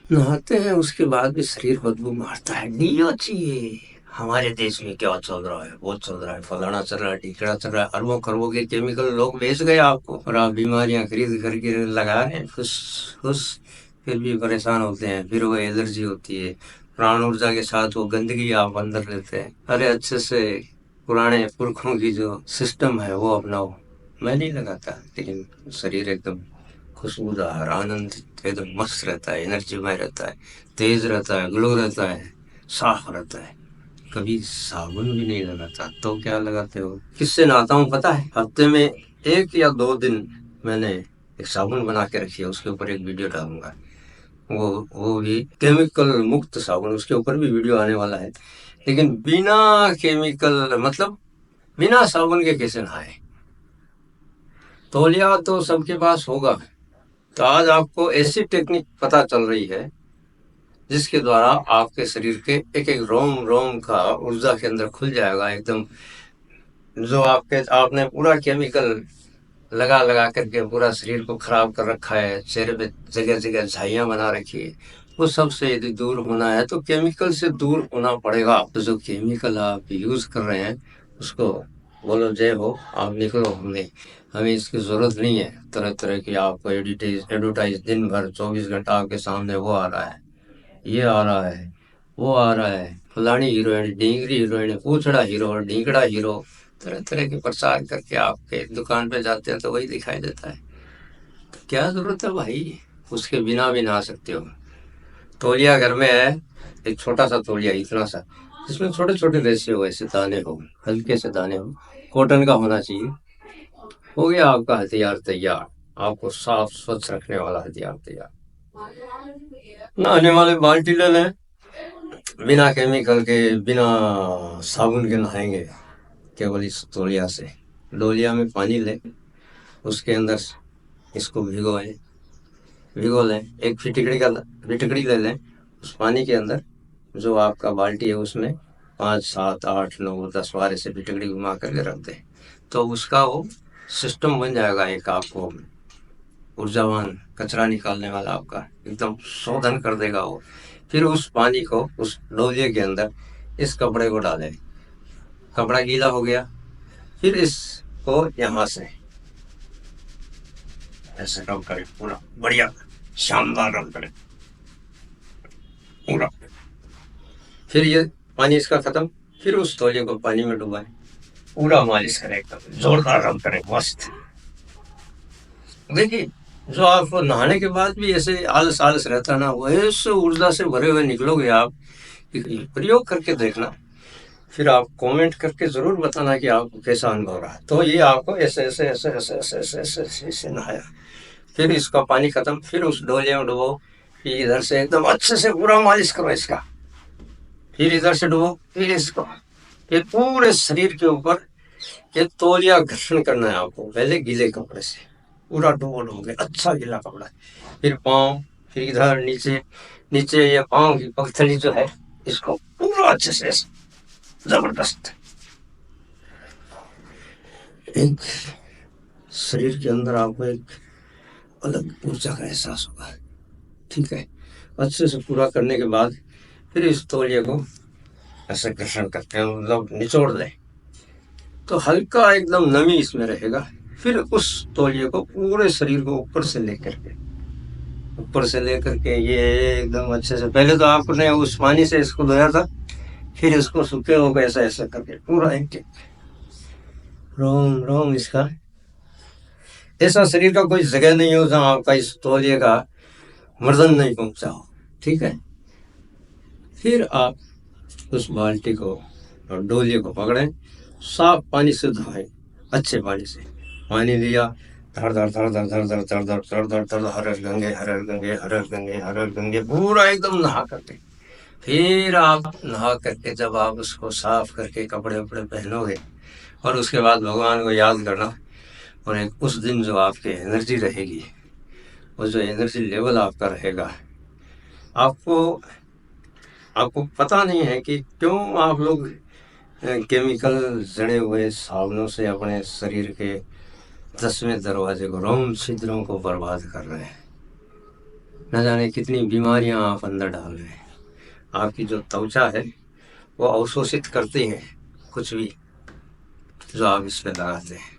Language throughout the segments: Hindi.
नहाते हैं उसके बाद भी शरीर बदबू मारता है, डीओ चाहिए। हमारे देश में क्या चल रहा है, वो चल रहा है, फलाना चल रहा है, ढिकड़ा चल रहा है, अरबों खरबों के केमिकल लोग बेच गए आपको, और आप बीमारियां खरीद करके लगा रहे हैं खुश खुश। फिर भी परेशान होते हैं, फिर वो एलर्जी होती है। प्राण ऊर्जा के साथ वो गंदगी आप अंदर लेते हैं। अरे अच्छे से पुराने पुरखों की जो सिस्टम है वो अपनाओ। मैं नहीं लगाता, लेकिन शरीर एकदम खुशबूदार, आनंदित, एकदम मस्त रहता है, एनर्जी में रहता है, तेज रहता है, ग्लो रहता है, साफ रहता है। कभी साबुन भी नहीं लगाता, तो क्या लगाते हो? किससे नहाता हूँ पता है? हफ्ते में 1 या 2 दिन मैंने एक साबुन बना के रखी है, उसके ऊपर एक वीडियो डालूंगा। वो भी केमिकल मुक्त साबुन, उसके ऊपर भी वीडियो आने वाला है। लेकिन बिना केमिकल, मतलब बिना साबुन के कैसे नहाए? तौलिया तो सबके पास होगा। तो आज आपको ऐसी टेक्निक पता चल रही है जिसके द्वारा आपके शरीर के एक एक रोम रोम का ऊर्जा के अंदर खुल जाएगा एकदम। जो आपके आपने पूरा केमिकल लगा लगा करके पूरा शरीर को खराब कर रखा है, चेहरे पे जगह जगह झाइयां बना रखी है, वो सबसे यदि दूर होना है तो केमिकल से दूर होना पड़ेगा। तो जो केमिकल आप यूज कर रहे हैं उसको बोलो जय हो, आप निकलो। हमें इसकी जरूरत नहीं है। तरह तरह की आपको एडवर्टाइज दिन भर 24 घंटा आपके सामने वो आ रहा है, ये आ रहा है, वो आ रहा है, फलानी हीरोइन, ढींगरी हीरोइन, पूछड़ा हीरो, ढींगड़ा हीरो, तरह तरह के प्रचार करके आपके दुकान पे जाते हैं तो वही दिखाई देता है। तो क्या जरूरत है भाई? उसके बिना भी नहा सकते हो। तौलिया घर में है, एक छोटा सा तौलिया, इतना सा, जिसमें छोटे छोटे रेशे हो, ऐसे दाने हो, हल्के से दाने हो, कॉटन का होना चाहिए। हो गया आपका हथियार तैयार, आपको साफ स्वच्छ रखने वाला हथियार तैयार। नहाने वाले बाल्टी ले लें, बिना केमिकल के, बिना साबुन के नहाएंगे केवल इस तौलिया से। डोलिया में पानी लें, उसके अंदर इसको भिगोएं, भिगो लें। एक फिटकड़ी ले लें। उस पानी के अंदर जो आपका बाल्टी है उसमें 5 7 8 9 10 बार ऐसे फिटकड़ी घुमा करके रख दें, तो उसका वो सिस्टम बन जाएगा एक आपको ऊर्जावान कचरा निकालने वाला, आपका एकदम शोधन कर देगा वो। फिर उस पानी को उस डोलिये के अंदर इस कपड़े को डालें, कपड़ा गीला हो गया, फिर इसको यहाँ से ऐसे रब करें, पूरा बढ़िया शानदार रब करें पूरा। फिर ये पानी इसका खत्म, फिर उस तौलिए को पानी में डुबाएं, पूरा मालिश करें, एकदम जोरदार रब करें, मस्त। देखिए, जो आपको नहाने के बाद भी ऐसे आलस आलस रहता है ना, वो ऐसे ऊर्जा से भरे हुए निकलोगे आप। प्रयोग करके देखना, फिर आप कमेंट करके जरूर बताना कि आपको कैसा अनुभव रहा। तो ये आपको ऐसे ऐसे ऐसे ऐसे ऐसे ऐसे ऐसे ऐसे ऐसे नहाया, फिर इसका पानी खत्म, फिर उस डोले में डुबो, फिर इधर से एकदम अच्छे से पूरा मालिश करो इसका, फिर इधर से डुबो, फिर इसको, फिर पूरे शरीर के ऊपर ये तौलिया घर्षण करना है आपको, पहले गीले कपड़े से पूरा डुबो डुबो के, अच्छा गीला कपड़ा, फिर पाँव, फिर इधर नीचे, नीचे ये पाँव की पगथली जो है, इसको पूरा अच्छे से जबरदस्त। एक शरीर के अंदर आपको एक अलग ऊर्जा का एहसास होगा। ठीक है, अच्छे से पूरा करने के बाद फिर इस तौलिए को ऐसे घर्षण करते हैं, मतलब निचोड़ दें, तो हल्का एकदम नमी इसमें रहेगा। फिर उस तौलिए को पूरे शरीर को ऊपर से लेकर के ये एकदम अच्छे से, पहले तो आपने उस पानी से इसको धोया था, फिर इसको सूखे हो गए ऐसा ऐसा करके पूरा एक रोम रोम इसका, ऐसा शरीर का कोई जगह नहीं हो जहां आपका इस तौलिए का मर्दन नहीं पहुंचा हो। ठीक है, फिर आप उस बाल्टी को और डोलिए को पकड़ें, साफ पानी से धोएं, अच्छे पानी से। पानी लिया, धर धर धर धर धर धर धर धर धर धर धर, हर हर गंगे हर हर गंगे हर हर गंगे हर हर गंगे, पूरा एकदम नहा करके। फिर आप नहा करके जब आप उसको साफ करके कपड़े वपड़े पहनोगे, और उसके बाद भगवान को याद करना, और एक उस दिन जो आपकी एनर्जी रहेगी, वो जो एनर्जी लेवल आपका रहेगा, आपको आपको पता नहीं है कि क्यों आप लोग केमिकल जड़े हुए साबुनों से अपने शरीर के 10वें दरवाजे को, रोम छिद्रों को बर्बाद कर रहे हैं। न जाने कितनी बीमारियां आप अंदर डाल रहे हैं। आपकी जो त्वचा है वो अवशोषित करती है कुछ भी जो आप इस पे लगाते हैं।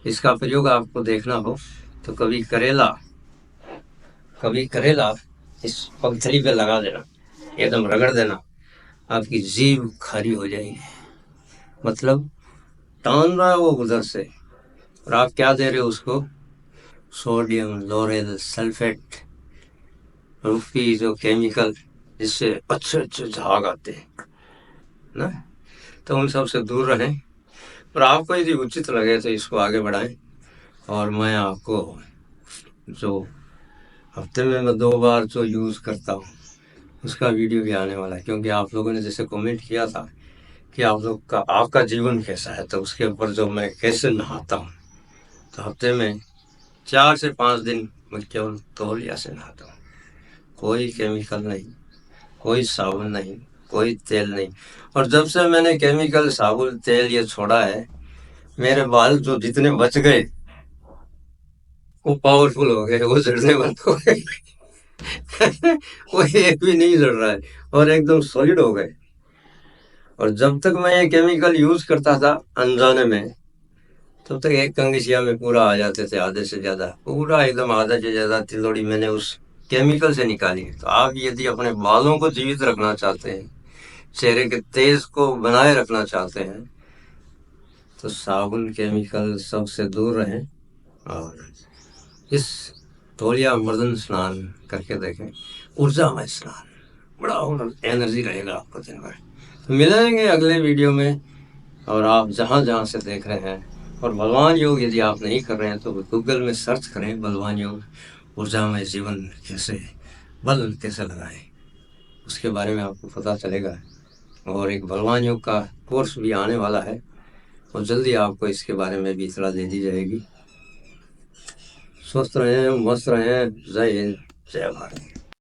इसका प्रयोग आपको देखना हो तो कभी करेला इस पगथरी पे लगा देना, एकदम रगड़ देना, आपकी जीभ खाली हो जाएगी। मतलब तान रहा है वो उधर से, और आप क्या दे रहे हो उसको? सोडियम लोरेल सल्फेट रूपी जो केमिकल जिससे अच्छे अच्छे झाग आते हैं ना, तो उन सब से दूर रहें। और आपको यदि उचित लगे तो इसको आगे बढ़ाएं। और मैं आपको जो हफ्ते में मैं 2 बार जो यूज़ करता हूँ उसका वीडियो भी आने वाला है, क्योंकि आप लोगों ने जैसे कमेंट किया था कि आपका जीवन कैसा है, तो उसके ऊपर जो मैं कैसे नहाता हूँ, तो हफ्ते में 4 से 5 दिन मैं केवल तौलिया से नहाता हूँ। कोई केमिकल नहीं, कोई साबुन नहीं, कोई तेल नहीं। और जब से मैंने केमिकल साबुन तेल ये छोड़ा है, मेरे बाल जो जितने बच गए वो पावरफुल हो गए, वो झड़ने बंद हो गए। वो एक भी नहीं झड़ रहा है और एकदम सॉलिड हो गए। और जब तक मैं ये केमिकल यूज करता था अनजाने में, तब तक एक कंघिसिया में पूरा आ जाते थे, आधे से ज्यादा, पूरा एकदम आधा से ज्यादा तिलोड़ी मैंने उस केमिकल से निकाली। तो आप यदि अपने बालों को जीवित रखना चाहते हैं, चेहरे के तेज को बनाए रखना चाहते हैं, तो साबुन केमिकल सबसे दूर रहें और इस तौलिया मर्दन स्नान करके देखें, ऊर्जामय स्नान, बड़ा एनर्जी रहेगा आपको दिन भर। तो मिलेंगे अगले वीडियो में। और आप जहाँ जहाँ से देख रहे हैं, और बलवान योग यदि आप नहीं कर रहे हैं तो गूगल में सर्च करें बलवान योग, ऊर्जामय जीवन कैसे, बल कैसे लगाएं, उसके बारे में आपको पता चलेगा। और एक बलवान योग का कोर्स भी आने वाला है और जल्दी आपको इसके बारे में भी इतला दे दी जाएगी। स्वस्थ रहें, मस्त रहें। जय हिंद, जय भारत।